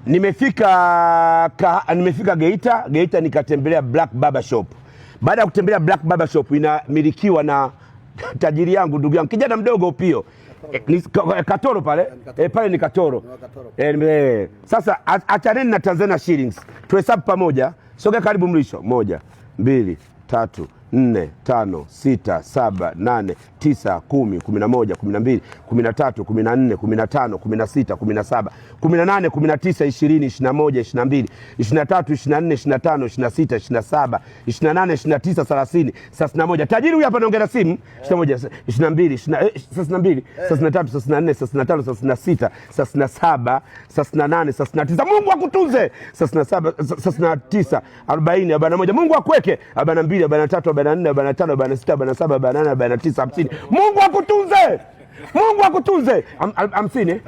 Nimefika Geita nikatembelea Black Barber Shop. Baada ya kutembelea Black Barber Shop, inamilikiwa na tajiri yangu, ndugu yangu, kijana mdogo Pio. Katoro pale. Pale ni Katoro. Sasa achaneni na Tanzania shillings. Tuhesabu pamoja. Sogea karibu mlisho. 1 2 3 4 5 6 7 8 9 10 11 12 13 14 15 16 17 18 19 20 21 22 23 24 25 26 27 28 29 30 31. Tajiri huyu hapa anaongea na simu. 21 22 32 33 34 35 36 37 38 39. Mungu akutunze. 37 39 40 41. Mungu akuweke. 42 43 44 45 46 47 48 49 50. Mungu akutunze. Mungu akutunze. 50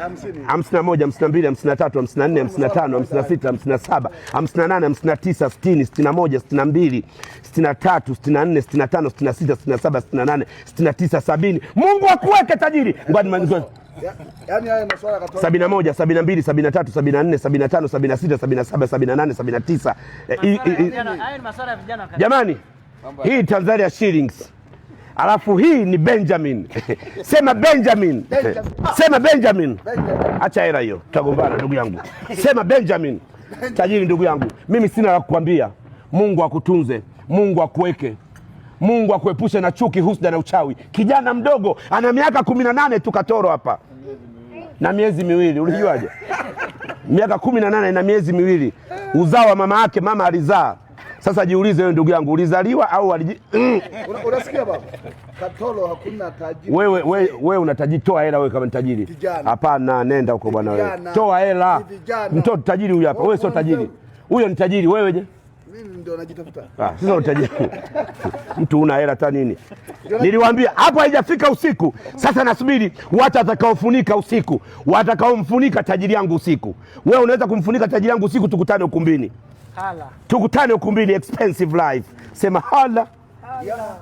51 52 53 54 55 56 57 58 59 60 61 62 63 64 65 66 67 68 69 70. Mungu akuweke tajiri. Yaani haya masuala katoa 71 72 73 74 75 76 77 78 79. Haya ni masuala ya vijana. Jamani, hii Tanzania shillings. Alafu hii ni Benjamin. Sema Benjamin. Sema Benjamin. Acha hela hiyo. Tutagombana ndugu yangu. Sema Benjamin. Tajiri ndugu yangu. Mimi sina la kukwambia. Mungu akutunze. Mungu akuweke. Mungu akuepushe na chuki, husda na uchawi. Kijana mdogo ana miaka 18 tu Katoro hapa. Na miezi miwili. Ulijuaje? Miaka 18 na miezi miwili. Uzao wa mama yake, mama alizaa. Sasa jiulize wewe ndugu yangu, ulizaliwa au Unasikia baba? Katoro hakuna tajiri. Wewe unatajitoa hela wewe kama ni tajiri. Hapana, nenda huko bwana wewe. Toa hela. Mtoto tajiri huyu hapa. Wewe sio tajiri. Huyo ni tajiri, wewe je? Mimi ndio najitafuta. Sasa utajiri. Mtu una hela ta nini? Niliwaambia hapo haijafika usiku. Sasa nasubiri watu watakaofunika usiku. Watakaomfunika tajiri yangu usiku. Wewe unaweza kumfunika tajiri yangu usiku, tukutane ukumbini. Hala. Tukutane ukumbini, expensive life. Sema hala. Hala.